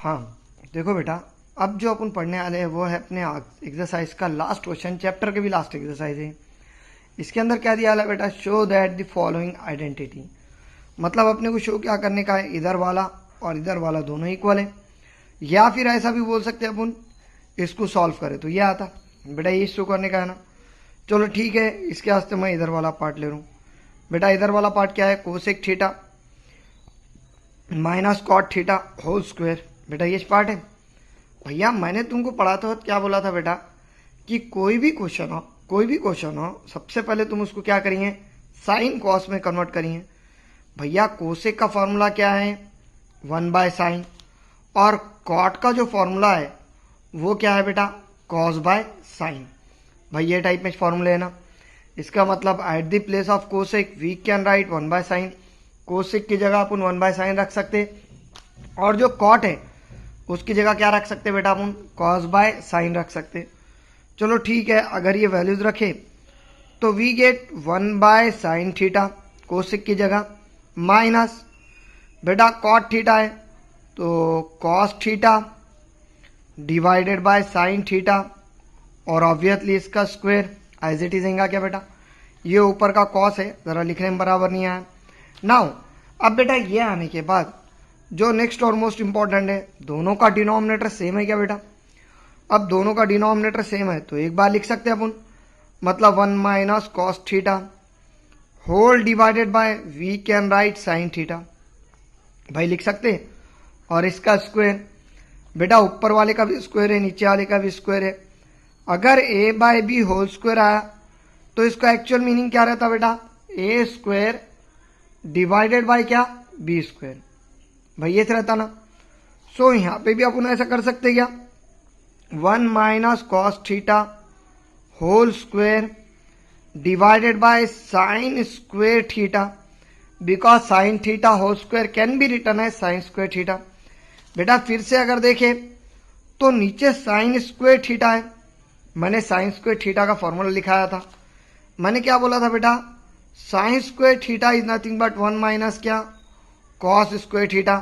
हाँ देखो बेटा, अब जो अपन पढ़ने वाले हैं वो है अपने एक्सरसाइज का लास्ट क्वेश्चन, चैप्टर के भी लास्ट एक्सरसाइज है। इसके अंदर क्या दिया है बेटा, show that the following identity. मतलब अपने को शो क्या करने का है, इधर वाला और इधर वाला दोनों इक्वल है, या फिर ऐसा भी बोल सकते हैं अपन इसको सॉल्व करें तो ये आता बेटा, ये शो करने का है ना। चलो ठीक है, इसके वास्ते मैं इधर वाला पार्ट ले रहा हूँ बेटा। इधर वाला पार्ट क्या है, cosec theta minus cot theta whole square. बेटा ये पार्ट है भैया। मैंने तुमको पढ़ाते वक्त क्या बोला था बेटा कि कोई भी क्वेश्चन हो सबसे पहले तुम उसको क्या करिए, साइन कॉस में कन्वर्ट करिए। भैया कोसेक का फॉर्मूला क्या है, 1/sin, और कॉट का जो फॉर्मूला है वो क्या है बेटा, cos/sin। भाई ये टाइप में फॉर्मूले है ना। इसका मतलब at the place of cosec we can write 1/sin। Cosec की जगह अपन 1/sin रख सकते, और जो कॉट है उसकी जगह क्या रख सकते बेटा, अपन cos/sin रख सकते। चलो ठीक है, अगर ये वैल्यूज रखे तो we gate 1/sin theta cosec की जगह, माइनस बेटा कॉट थीटा है तो cos theta divided by sin theta, और ऑब्वियसली इसका स्क्वायर एज इट इज आएगा क्या बेटा। ये ऊपर का cos है, जरा लिखने में बराबर नहीं आया। नाउ अब बेटा ये आने के बाद जो नेक्स्ट और मोस्ट इंपॉर्टेंट है, दोनों का डिनोमिनेटर सेम है क्या बेटा। अब दोनों का डिनोमिनेटर सेम है तो एक बार लिख सकते हैं अपन, मतलब 1 - cos theta whole divided by we can write sin theta. भाई लिख सकते हैं, और इसका स्क्वायर बेटा ऊपर वाले का भी स्क्वायर है, नीचे वाले का भी स्क्वायर है। अगर a/b होल स्क्वायर आया तो इसका एक्चुअल मीनिंग क्या रहता बेटा, a स्क्वायर डिवाइडेड बाय क्या, b स्क्वायर। भाई ये रहता ना। सो यहाँ पे भी अपन ऐसा कर सकते क्या, 1 - cos theta whole square divided by sin square theta, because sin theta whole square can be written है sin स्क्वायर थीटा। बेटा फिर से अगर देखें तो नीचे sin स्क्वायर थीटा है, मैंने sin स्क्वायर थीटा का फॉर्मूला लिखाया था। मैंने क्या बोला था बेटा, sin square theta is nothing but 1 - क्या, cos स्क्वायर थीटा।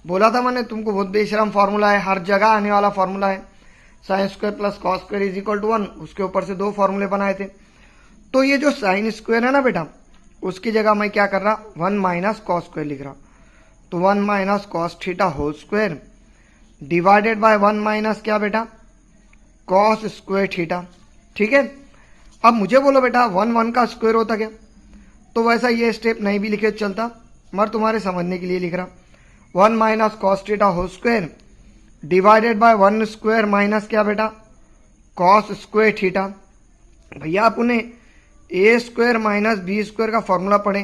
बोला था मैंने तुमको, बहुत बेशरम फॉर्मूला है, हर जगह आने वाला फॉर्मूला है। sin square plus cos square is equal to 1, उसके ऊपर से दो फॉर्मूले बनाए थे। तो ये जो sin स्क्वायर है ना बेटा, उसकी जगह मैं क्या कर रहा, 1 - cos स्क्वायर लिख रहा। तो 1 - cos theta whole square divided by 1 - क्या बेटा, cos स्क्वायर थीटा। ठीक है, अब मुझे बोलो बेटा 1 का स्क्वायर होता क्या, तो वैसा ये स्टेप नहीं भी लिखे चलता, मगर तुम्हारे समझने के लिए लिख रहा। 1 - cos theta whole square divided by 1 square minus क्या बेटा, cos स्क्वायर थीटा। भैया आप उन्हें a square minus B square का फॉर्मूला पढ़े।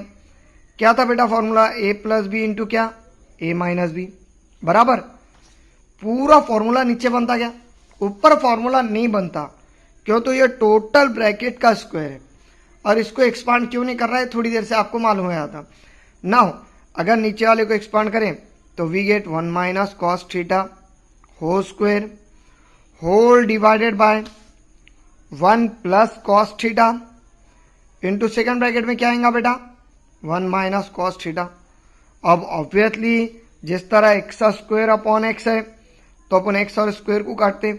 क्या था बेटा फॉर्मूला, a + b इंटू क्या, a - b बराबर। पूरा फॉर्मूला नीचे बनता क्या, ऊपर फॉर्मूला नहीं बनता। क्यों, तो ये टोटल ब्रैकेट का स्क्वायर है, और इसको एक्सपांड क्यों नहीं कर रहा है, थोड़ी देर से आपको मालूम है आता। नाउ अगर नीचे वाले को एक्सपांड करें तो we get 1 - cos theta whole square whole divided by 1 + cos theta into second bracket में क्या आएगा बेटा, 1 - cos थीटा। अब ऑब्वियसली जिस तरह x स्क्वायर अपॉन x है तो अपन x और स्क्वायर को काटते,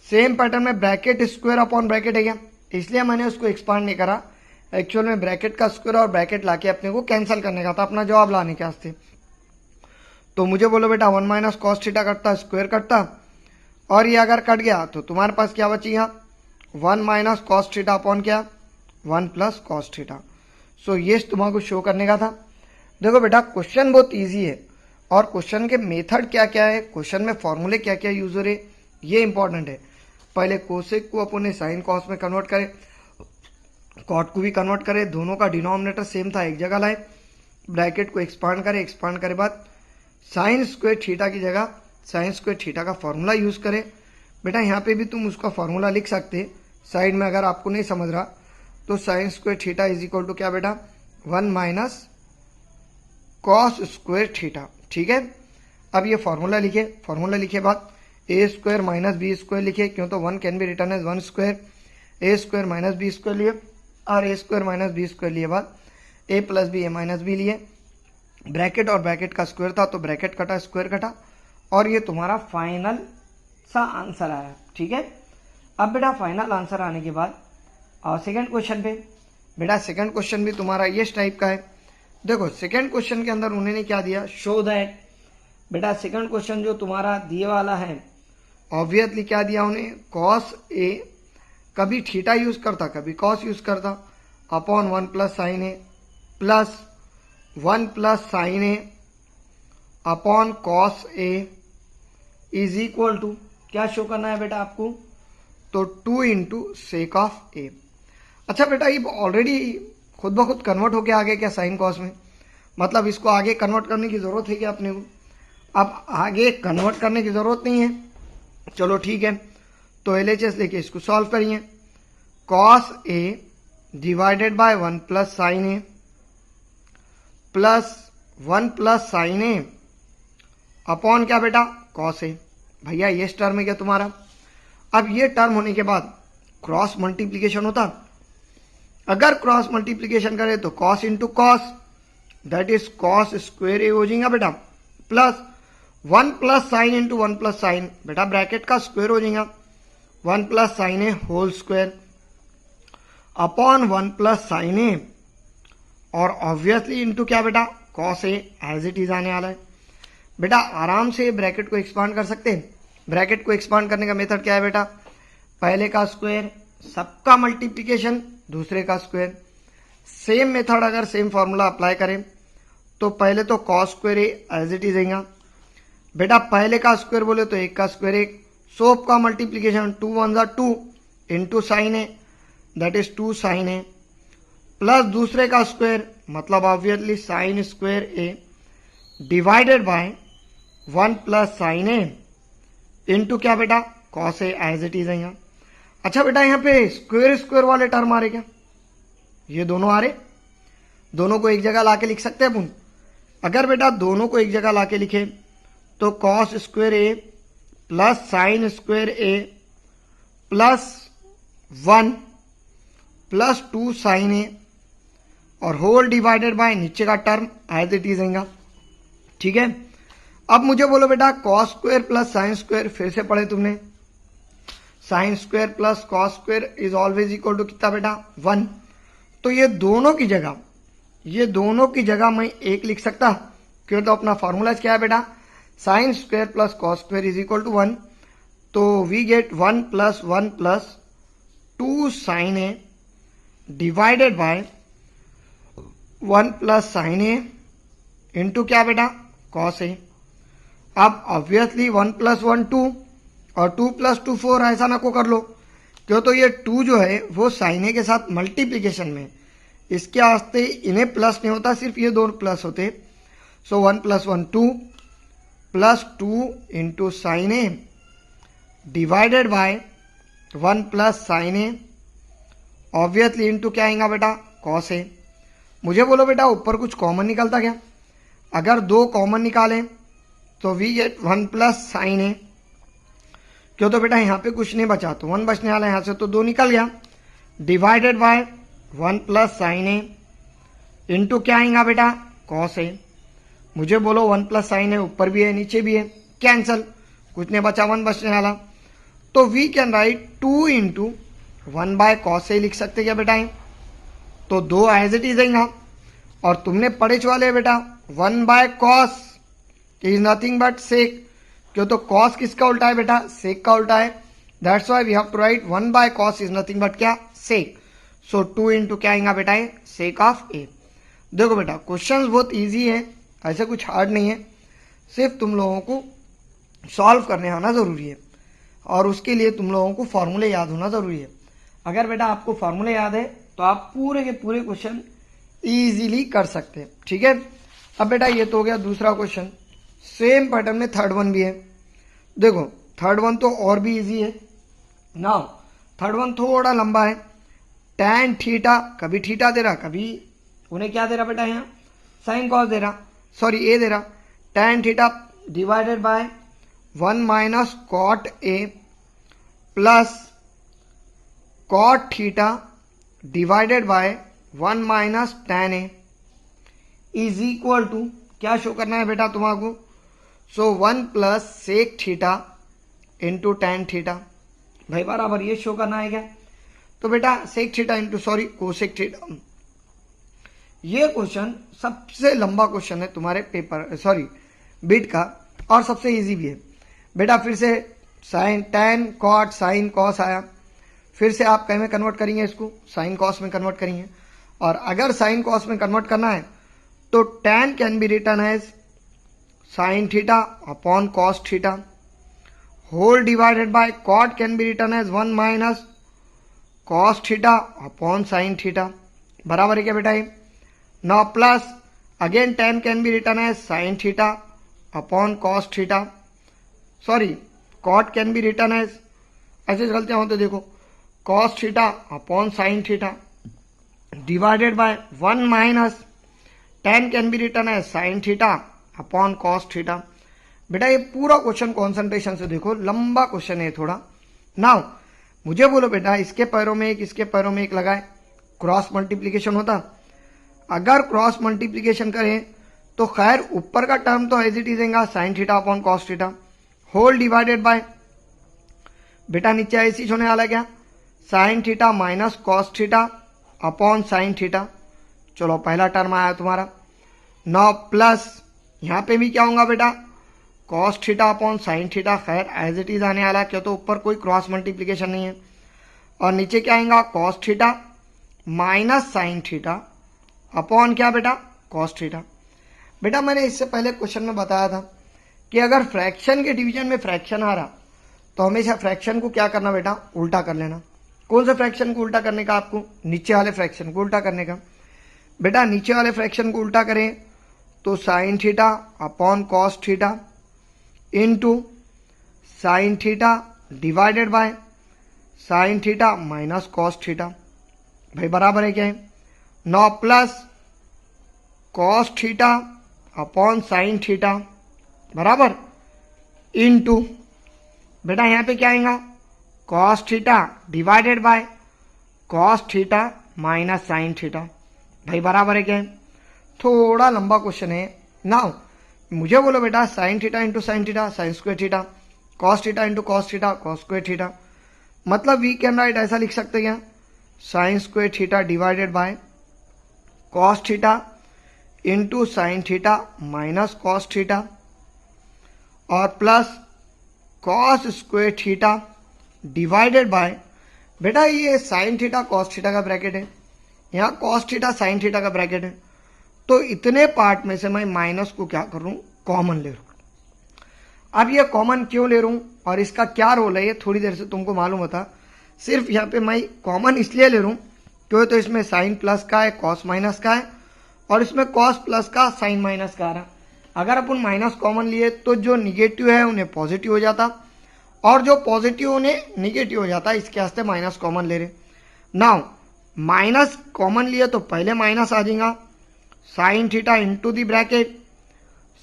सेम पैटर्न में ब्रैकेट स्क्वायर अपॉन ब्रैकेट है क्या, इसलिए मैंने उसको एक्सपांड नहीं करा। एक्चुअल में ब्रैकेट का स्क्वायर और ब्रैकेट लाके अपने को कैंसिल करने का था, अपना जवाब लाने के वास्ते। तो मुझे बोलो बेटा 1 - cos थीटा कटता, स्क्वायर कटता, और ये अगर कट गया तो तुम्हारे पास क्या बचेगा, 1 - cos थीटा अपॉन क्या, 1 + cos थीटा। सो ये तुम्हारे शो करने का था। देखो बेटा क्वेश्चन बहुत इजी है, और क्वेश्चन के मेथड क्या क्या है, क्वेश्चन में फॉर्मूले क्या क्या यूज हो रहे, ये इंपॉर्टेंट है। पहले कोसेक को अपन ने साइन कॉस में कन्वर्ट करे, कॉट को भी कन्वर्ट करे, दोनों का डिनोमिनेटर सेम था एक जगह लाए, ब्रैकेट को एक्सपांड करे, एक्सपांड करे बाद साइन स्क्वायर थीटा की जगह साइन स्क्वायर थीटा का फॉर्मूला यूज करे। बेटा यहाँ पे भी तुम उसका फॉर्मूला लिख सकते साइड में, अगर आपको नहीं समझ रहा तो sine square theta is equal to क्या बेटा, 1 - cos स्क्वायर थीटा। ठीक है, अब ये फॉर्मूला लिखे, फॉर्मूला लिखे बाद a square minus B square लिखे, क्यों तो 1 can be return as 1 square, a square minus B square लिए, और a square minus B square लिए बाद a + b a - b लिए। ब्रैकेट और ब्रैकेट का स्क्वायर था तो ब्रैकेट कटा, स्क्वायर कटा, और ये तुम्हारा फाइनल सा आंसर आया। ठीक है, अब बेटा फाइनल आंसर आने के बाद सेकंड क्वेश्चन पे। बेटा सेकंड क्वेश्चन भी तुम्हारा इस टाइप का है। देखो सेकंड क्वेश्चन के अंदर उन्होंने क्या दिया, शो दैट। बेटा सेकंड क्वेश्चन जो तुम्हारा दिए वाला है, ऑब्वियसली क्या दिया उन्हें, कॉस ए, कभी थीटा यूज करता कभी कॉस यूज करता, upon 1 plus sine A plus 1 plus sine A upon cos A is equal to, क्या शो करना है बेटा आपको, तो 2 इंटू सेक ऑफ ए। अच्छा बेटा ये ऑलरेडी खुद ब खुद कन्वर्ट होके आ गया क्या साइन कॉस में, मतलब इसको आगे कन्वर्ट करने की जरूरत है क्या अपने को, अब आगे कन्वर्ट करने की जरूरत नहीं है। चलो ठीक है, तो LHS लेके इसको सॉल्व करिए। Cos A divided by 1 plus sine A plus 1 plus sine A upon क्या बेटा, कॉस ए। भैया ये टर्म है क्या तुम्हारा। अब ये टर्म होने के बाद क्रॉस मल्टीप्लीकेशन होता, अगर क्रॉस मल्टीप्लीकेशन करे तो cos into cos, that is cos square A हो जाएगा बेटा, plus 1 plus sine into 1 plus sine, बेटा ब्रैकेट का स्क्वायर हो जाएगा, 1 plus sine A whole square upon 1 plus sine A, और ऑब्वियसली इंटू क्या बेटा, cos A as it is आने वाला है। बेटा आराम से ब्रैकेट को एक्सपांड कर सकते हैं। ब्रैकेट को एक्सपांड करने का मेथड क्या है बेटा, पहले का स्क्वायर, सबका मल्टीप्लीकेशन, दूसरे का स्क्वायर। सेम मेथड अगर सेम फॉर्मूला अप्लाई करें तो पहले तो cos square A as it is आएगा। बेटा पहले का स्क्वायर बोले तो एक का स्क्वायर एक, सोप का मल्टीप्लीकेशन 2 1 जा 2 into sine A, that is 2 sine A, plus दूसरे का स्क्वायर मतलब obviously sine square A divided by 1 plus sine A into क्या बेटा, cos A as it is आएगा। अच्छा बेटा यहाँ पे स्क्वायर स्क्वायर वाले टर्म आ रहे क्या, ये दोनों आ रहे, दोनों को एक जगह लाके लिख सकते हैं अपन। अगर बेटा दोनों को एक जगह लाके लिखे तो cos square A plus sine square A plus 1 plus 2 sine A और होल डिवाइडेड बाय नीचे का टर्म एज इट इज आएगा। ठीक है, अब मुझे बोलो बेटा cos square plus sine square, फिर से पढ़े तुमने, sine square plus cos square is always equal to कितना बेटा, 1। तो ये दोनों की जगह मैं एक लिख सकता, क्यों, तो अपना फॉर्मूला क्या है बेटा, sine square plus cos square is equal to 1। तो we get 1 plus 1 plus 2 sine A divided by 1 plus sine A into क्या बेटा, कॉस ए। अब ऑब्वियसली 1 प्लस 1 2 और 2 प्लस 2 4, ऐसा ना को कर लो, क्यों, तो ये 2 जो है वो साइन ए के साथ मल्टीप्लीकेशन में, इसके वास्ते इन्हें प्लस नहीं होता, सिर्फ ये दोनों प्लस होते। सो 1 plus 1 2 plus 2 into sine A divided by 1 plus sine A, obviously into क्या आएगा बेटा, कॉस ए। मुझे बोलो बेटा ऊपर कुछ कॉमन निकलता क्या, अगर 2 कॉमन निकालें तो वी गेट 1 प्लस साइन ए, क्यों, तो बेटा यहाँ पे कुछ नहीं बचा तो 1 बचने वाला है, यहाँ से तो 2 निकल गया, divided by 1 plus sine A into क्या आएगा बेटा, कॉस ए। मुझे बोलो 1 प्लस साइन ए ऊपर भी है नीचे भी है, कैंसल, कुछ नहीं बचा, 1 बचने वाला, तो we can write 2 into 1 by cos A लिख सकते क्या बेटा, तो 2 एज इट इज आएगा। और तुमने पढ़े वाले बेटा 1 by cos is nothing but sec, क्यों, तो कॉस किसका उल्टा है बेटा, सेक का उल्टा है, that's why we have to write 1 by cos is nothing but क्या, सेक। सो 2 इंटू क्या आएगा बेटा, सेक ऑफ ए। देखो बेटा क्वेश्चंस बहुत इजी है, ऐसे कुछ हार्ड नहीं है, सिर्फ तुम लोगों को सॉल्व करने आना जरूरी है, और उसके लिए तुम लोगों को फॉर्मूले याद होना जरूरी है। अगर बेटा आपको फॉर्मूले याद है तो आप पूरे के पूरे क्वेश्चन इजीली कर सकते हैं। ठीक है, अब बेटा ये तो हो गया दूसरा क्वेश्चन, सेम पैटर्न में थर्ड वन भी है। देखो थर्ड वन तो और भी इजी है। नाउ थर्ड वन थोड़ा लंबा है, tan थीटा, कभी थीटा दे रहा, कभी उन्हें क्या दे रहा बेटा, यहाँ साइन कॉस दे रहा, सॉरी ए दे रहा, tan theta divided by 1 minus cot A plus cot theta divided by 1 minus tan A is equal to, क्या शो करना है बेटा तुम्हारा, so 1 plus sec theta into tan theta. भाई बराबर ये शो करना है क्या? तो बेटा sec theta into sorry cosec theta. ये क्वेश्चन सबसे लंबा क्वेश्चन है तुम्हारे पेपर सॉरी बिट का, और सबसे इजी भी है बेटा। फिर से sine tan cot sine cos आया, फिर से आप कहीं में कन्वर्ट करेंगे, इसको साइन कॉस में कन्वर्ट करेंगे। और अगर साइन कॉस में कन्वर्ट करना है तो tan can be return as sine theta upon cos theta whole divided by cot can be return as 1 minus cos theta upon sine theta. बराबर है क्या बेटा? ये now plus again tan can be return as sine theta upon cos theta, sorry cot can be return as, ऐसे चलते हो तो देखो cos theta upon sine theta divided by 1 minus tan can be return as sine theta upon cos theta. बेटा ये पूरा question concentration से देखो, लंबा क्वेश्चन है थोड़ा। नाउ मुझे बोलो बेटा इसके पैरों में एक इसके पैरों में एक लगाए, क्रॉस मल्टीप्लीकेशन होता। अगर क्रॉस मल्टीप्लीकेशन करें तो खैर ऊपर का टर्म तो एज इट इज रहेगा sine theta upon cos theta whole divided by, बेटा नीचे ऐसी होने वाला क्या sine theta minus cos theta upon sine theta. चलो पहला टर्म आया तुम्हारा। नाउ प्लस यहां पे भी क्या होगा बेटा cos theta upon sine theta, खैर एज इट इज आने वाला क्यों तो ऊपर कोई क्रॉस मल्टीप्लीकेशन नहीं है। और नीचे क्या आएगा cos theta minus sine theta upon क्या बेटा कॉस थीटा। बेटा मैंने इससे पहले क्वेश्चन में बताया था कि अगर फ्रैक्शन के डिवीजन में फ्रैक्शन आ रहा तो हमेशा फ्रैक्शन को क्या करना बेटा उल्टा कर लेना। कौन से फ्रैक्शन को उल्टा करने का? आपको नीचे वाले फ्रैक्शन को उल्टा करने का। बेटा नीचे वाले फ्रैक्शन को उल्टा करें तो sine theta upon cos theta into sine theta divided by sine theta minus cos theta. भाई बराबर है क्या है? नौ plus cos theta upon sine theta बराबर इंटू बेटा यहां पे क्या आएगा cos theta divided by cos theta minus sine theta. भाई बराबर है क्या है? थोड़ा लंबा क्वेश्चन है। नाउ मुझे बोलो बेटा sine theta into sine theta sine square theta, cos theta into cos theta cos square theta. मतलब वी कैन राइट ऐसा लिख सकते हैं sine square theta divided by cos theta into sine theta minus cos theta और plus cos square theta divided by, बेटा ये sine theta cos theta का bracket है, यहाँ कॉस थीटा साइन थीटा का ब्रैकेट है। तो इतने पार्ट में से मैं माइनस को क्या कर रहा हूँ कॉमन ले रहा हूँ। अब ये कॉमन क्यों ले रहा हूँ और इसका क्या रोल है ये थोड़ी देर से तुमको मालूम होता। सिर्फ यहाँ पे मैं कॉमन इसलिए ले रहा हूँ क्यों तो इसमें साइन प्लस का है कॉस माइनस का है और इसमें कॉस प्लस का साइन माइनस का आ रहा। अगर अपन माइनस कॉमन लिए तो जो निगेटिव है उन्हें पॉजिटिव हो जाता और जो पॉजिटिव उन्हें निगेटिव हो जाता, इसके वास्ते माइनस कॉमन ले रहे। नाउ माइनस कॉमन लिए तो पहले माइनस आ जाएगा sine theta into the bracket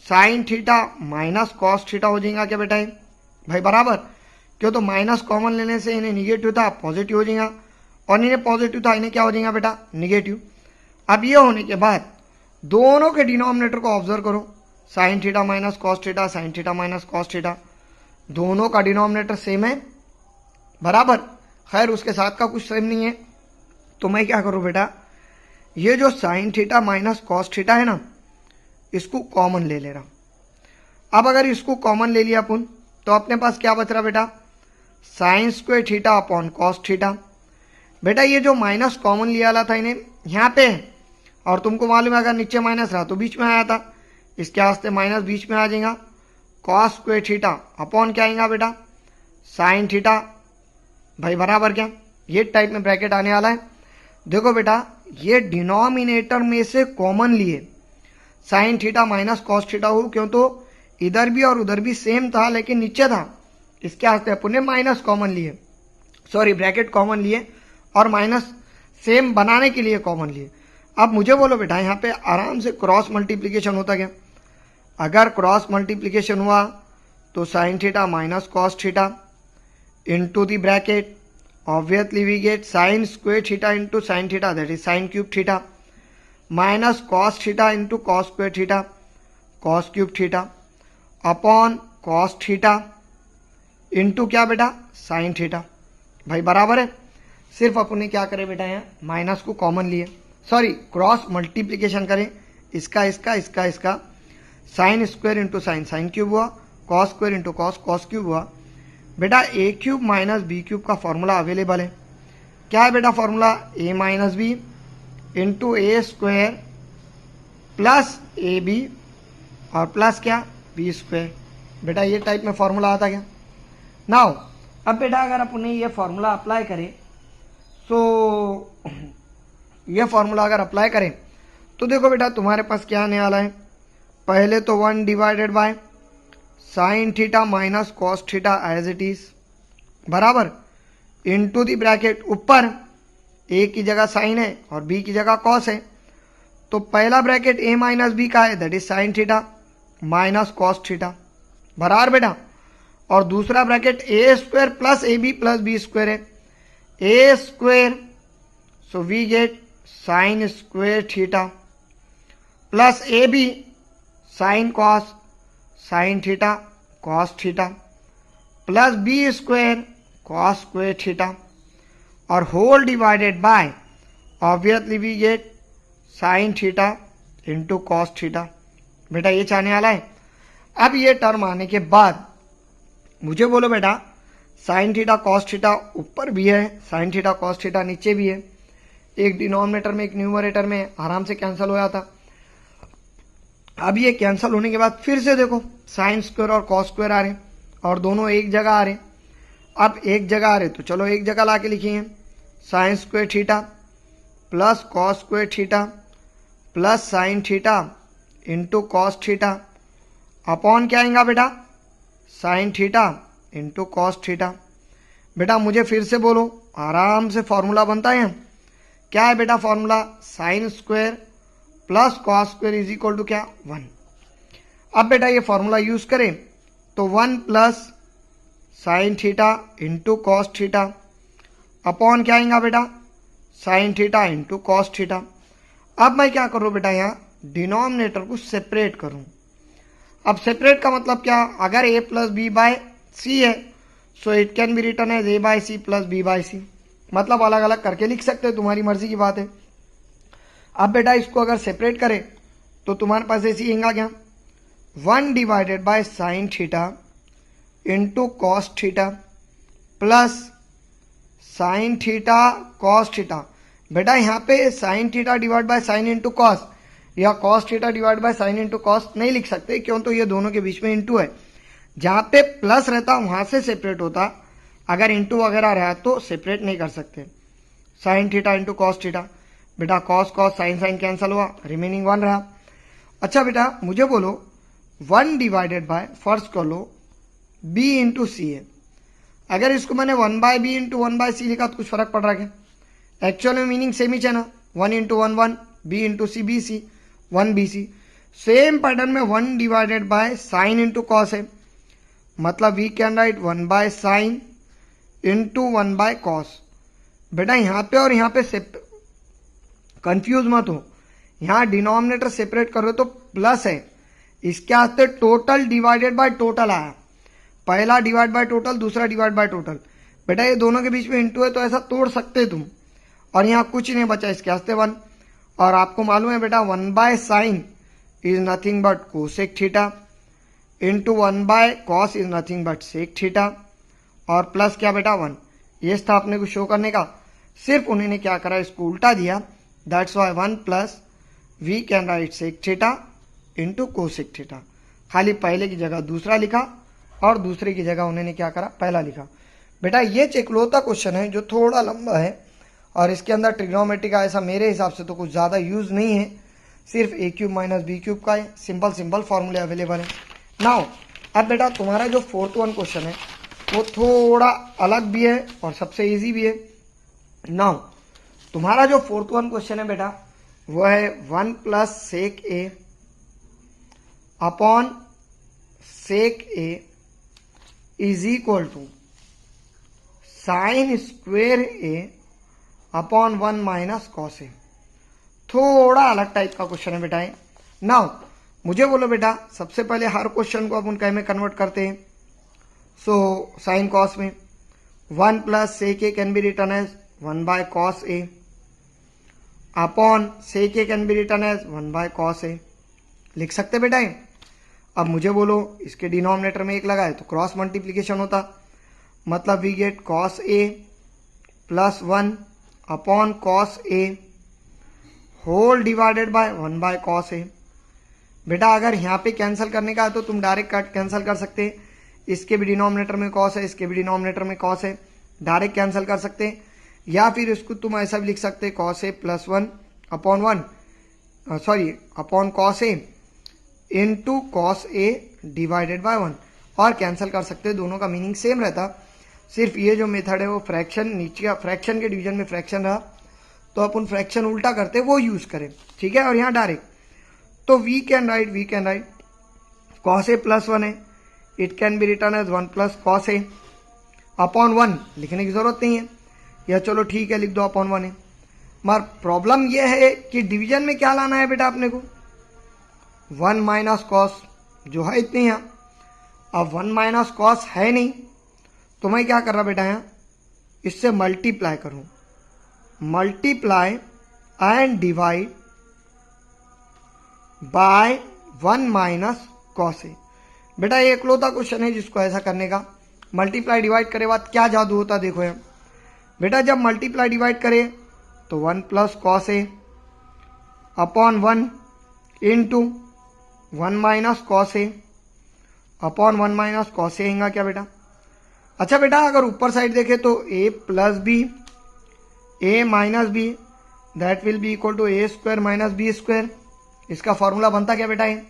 sine theta minus cos theta हो जाएगा क्या बेटा है? भाई बराबर क्यों तो माइनस कॉमन लेने से इन्हें निगेटिव था पॉजिटिव हो जाएगा और इन्हें पॉजिटिव था इन्हें क्या हो जाएगा बेटा निगेटिव। अब ये होने के बाद दोनों के डिनोमिनेटर को ऑब्जर्व करो sign theta minus cos theta sine theta minus cos theta, दोनों का डिनोमिनेटर सेम है बराबर। खैर उसके साथ का कुछ सेम नहीं है तो मैं क्या करूं बेटा ये जो sign theta minus cos theta है ना इसको कॉमन ले ले रहा। अब अगर इसको कॉमन ले लिया अपन तो अपने पास क्या बच रहा बेटा sine square theta upon cos theta. बेटा ये जो माइनस कॉमन लिया वाला था इन्हें यहाँ पे और तुमको मालूम है अगर नीचे माइनस रहा तो बीच में आया था, इसके वास्ते माइनस बीच में आ जाएगा कॉस स्क्वायर थीटा अपॉन क्या आएगा बेटा साइन थीटा। भाई बराबर क्या ये टाइप में ब्रैकेट आने वाला है। देखो बेटा ये डिनोमिनेटर में से कॉमन लिए sign theta minus cos theta हो क्यों तो इधर भी और उधर भी सेम था लेकिन नीचे था, इसके वास्ते अपन ने माइनस कॉमन लिए सॉरी ब्रैकेट कॉमन लिए और माइनस सेम बनाने के लिए कॉमन लिए। अब मुझे बोलो बेटा यहाँ पे आराम से क्रॉस मल्टीप्लीकेशन होता क्या? अगर क्रॉस मल्टीप्लीकेशन हुआ तो sine theta minus cos theta into the bracket obviously we get sine square theta into sine theta that is sine cube theta minus cos theta into cos square theta cos cube theta upon cos theta into क्या बेटा, sine theta. भाई बराबर है। सिर्फ अपने क्या करें बेटा, यहाँ माइनस को कॉमन लिए, सॉरी क्रॉस मल्टीप्लीकेशन करें, इसका इसका इसका इसका, sine square into sine, sine cube हुआ, cos square into cos, cos cube हुआ। बेटा A cube minus B cube का फॉर्मूला अवेलेबल है। क्या है बेटा formula, A minus B into A square plus A B और प्लस क्या, बी स्क्वायर। बेटा ये टाइप में फॉर्मूला आता क्या। नाउ अब बेटा अगर अपने ये फॉर्मूला अप्लाई करें, सो ये फॉर्मूला अगर अप्लाई करें तो देखो बेटा तुम्हारे पास क्या आने वाला है। पहले तो 1 divided by sine theta minus cos theta as it is बराबर इनटू दी ब्रैकेट, ऊपर ए की जगह साइन है और बी की जगह कॉस है, तो पहला ब्रैकेट ए माइनस बी का है, that is sine theta minus cos theta बराबर बेटा, और दूसरा bracket A square plus A B plus B square है, A square, so we get sine square theta plus A B sine cos, sine theta cos theta plus B square cos square theta और whole divided by obviously we get sine theta into cos theta. बेटा ये चाहने वाला है। अब ये term आने के बाद मुझे बोलो बेटा साइन थीटा कॉस थीटा ऊपर भी है, साइन थीटा कॉस थीटा नीचे भी है, एक डिनोमिनेटर में एक न्यूमरेटर में आराम से कैंसिल हो जाता। अब ये कैंसिल होने के बाद फिर से देखो साइन स्क्वायर और कॉस स्क्वायर आ रहे और दोनों एक जगह आ रहे। अब एक जगह आ रहे तो चलो एक जगह ला के लिखिए, sign square theta plus cos square theta plus sine theta into cos theta upon क्या आएगा बेटा, sine theta into cos theta. बेटा मुझे फिर से बोलो, आराम से फॉर्मूला बनता है। क्या है बेटा formula, sine square plus cos square is equal to क्या, 1। अब बेटा ये फॉर्मूला यूज करें तो 1 plus sine theta into cos theta upon क्या आएगा बेटा, sine theta into cos theta. अब मैं क्या करूँ बेटा, यहाँ डिनोमिनेटर को सेपरेट करूँ। अब सेपरेट का मतलब क्या, अगर a plus B by C है so it can be return as a by C plus b by C, मतलब अलग अलग करके लिख सकते हो, तुम्हारी मर्जी की बात है। अब बेटा इसको अगर सेपरेट करें तो तुम्हारे पास ऐसी आएगा क्या, 1 divided by sine theta into cos theta plus sine theta cos theta. बेटा यहाँ पे sine theta divide by sine into cos या cos theta divide by sine into cos नहीं लिख सकते, क्यों, तो ये दोनों के बीच में इंटू है। जहाँ पे प्लस रहता वहां से सेपरेट होता, अगर इंटू वगैरह रहा तो सेपरेट नहीं कर सकते। Sine theta into cos theta, बेटा cos cos sine sine cancel हुआ, रिमेनिंग 1 रहा। अच्छा बेटा मुझे बोलो 1 डिवाइडेड बाय, फर्स्ट कर लो b इंटू सी है, अगर इसको मैंने 1 बाय बी इंटू 1 बाय सी लिखा तो कुछ फर्क पड़ रहा है क्या, एक्चुअल में मीनिंग सेम ही है ना, 1 into 1 1, b into c b c 1 b c. Same pattern में 1 divided by sine into cos है, मतलब we can write 1 by sine into 1 by cos. बेटा यहाँ पे और यहाँ पे कंफ्यूज मत हो, यहाँ डिनोमिनेटर सेपरेट कर रहे हो तो प्लस है, इसके आते टोटल डिवाइडेड बाय टोटल आया, पहला डिवाइड बाय टोटल दूसरा डिवाइड बाय टोटल। बेटा ये दोनों के बीच में इंटू है तो ऐसा तोड़ सकते तुम, और यहाँ कुछ नहीं बचा, इसके आस्ते 1। और आपको मालूम है बेटा 1 by sine is nothing but cosec theta into 1 by cos is nothing but sec theta और प्लस क्या बेटा 1। ये था अपने को शो करने का, सिर्फ उन्होंने क्या करा, इसको उल्टा दिया, that's why 1 plus we can write sec theta into cosec theta. खाली पहले की जगह दूसरा लिखा और दूसरे की जगह उन्होंने क्या करा, पहला लिखा। बेटा ये इकलौता क्वेश्चन है जो थोड़ा लंबा है और इसके अंदर ट्रिग्नोमेट्री का ऐसा मेरे हिसाब से तो कुछ ज़्यादा यूज़ नहीं है, सिर्फ ए क्यूब माइनस बी क्यूब का है, सिंपल सिंपल फॉर्मूले अवेलेबल है। नाउ अब बेटा तुम्हारा जो 4th 1 क्वेश्चन है वो थोड़ा अलग भी है और सबसे इजी भी है। नाउ तुम्हारा जो 4th 1 क्वेश्चन है बेटा वो है 1 plus sec A upon sec A is equal to sine square A upon 1 minus cos A. थोड़ा अलग टाइप का क्वेश्चन है बेटा। नाउ मुझे बोलो बेटा, सबसे पहले हर क्वेश्चन को अपन क्या में कन्वर्ट करते हैं? सो साइन कॉस में 1 plus sec A can be return as 1 by cos A upon sec A can be return as 1 by cos A. लिख सकते बेटा है। अब मुझे बोलो, इसके डिनोमिनेटर में 1 लगाए तो क्रॉस मल्टीप्लीकेशन होता, मतलब we get cos A plus 1 upon cos A whole divided by 1 by cos A. बेटा अगर यहाँ पे कैंसिल करने का है तो तुम डायरेक्ट कट कैंसिल कर सकते हैं, इसके भी डिनोमिनेटर में कॉस है, इसके भी डिनोमिनेटर में कॉस है, डायरेक्ट कैंसिल कर सकते हैं। या फिर इसको तुम ऐसा भी लिख सकते हैं cos A plus 1 upon 1 sorry upon cos A into cos A divided by 1 और कैंसिल कर सकते हैं। दोनों का मीनिंग सेम रहता, सिर्फ ये जो मेथड है वो फ्रैक्शन नीचे का फ्रैक्शन के डिवीजन में फ्रैक्शन रहा तो अपन फ्रैक्शन उल्टा करते वो यूज करें, ठीक है। और यहाँ डायरेक्ट तो we can write cos A plus 1 है, it can be return as 1 plus cos A upon 1 लिखने की जरूरत नहीं है, या चलो ठीक है लिख दो अपॉन 1 है। मगर प्रॉब्लम यह है कि डिवीजन में क्या लाना है बेटा अपने को, 1 माइनस कॉस जो है इतनी है। अब 1 माइनस कॉस है नहीं तो मैं क्या कर रहा बेटा यहाँ इससे मल्टीप्लाई करूँ, multiply and divide by 1 minus cos A. बेटा ये इकलौता क्वेश्चन है जिसको ऐसा करने का, मल्टीप्लाई डिवाइड करे बाद क्या जादू होता देखो यहाँ बेटा, जब मल्टीप्लाई डिवाइड करे तो 1 प्लस कॉस ए अपॉन 1 इंटू 1 माइनस कॉस ए अपॉन 1 माइनस कॉस ए आएगा क्या बेटा। अच्छा बेटा अगर ऊपर साइड देखे तो a plus B A minus b that will be equal to a square minus B square, इसका फॉर्मूला बनता क्या बेटा है।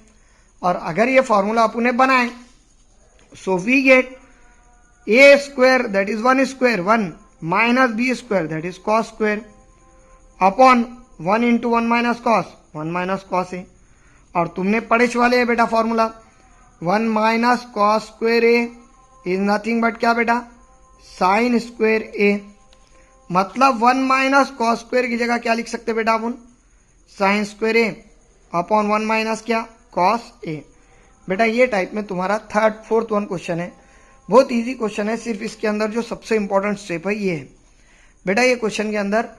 और अगर ये फॉर्मूला अपन बनाए so we get A square that is 1 square 1 minus B square that is cos square upon 1 into 1 minus cos A. और तुमने पढ़े वाले है बेटा formula 1 minus cos square A is nothing but क्या बेटा साइन स्क्वायर ए, मतलब 1 माइनस कॉस स्क्वायर की जगह क्या लिख सकते बेटा अपन sign square A upon 1 minus क्या कॉस ए। बेटा ये टाइप में तुम्हारा 3rd 4th 1 क्वेश्चन है, बहुत इजी क्वेश्चन है। सिर्फ इसके अंदर जो सबसे इंपॉर्टेंट स्टेप है ये है बेटा, ये क्वेश्चन के अंदर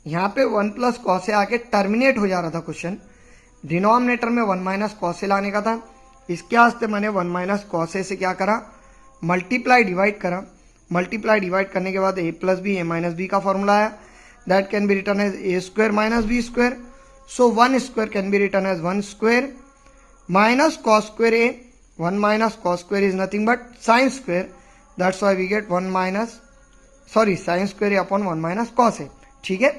यहाँ पे 1 प्लस कॉस ए आके टर्मिनेट हो जा रहा था क्वेश्चन, डिनोमिनेटर में 1 माइनस कॉस ए लाने का था, इसके वास्ते मैंने 1 माइनस कॉस ए से क्या करा मल्टीप्लाई डिवाइड करा, मल्टीप्लाई डिवाइड करने के बाद A plus B A minus B का फॉर्मूला आया that can be return as A square minus B square, so 1 square can be return as 1 square minus cos square A, 1 minus cos square is nothing but sine square, that's why we get 1 minus sine square A upon 1 minus cos A, ठीक है।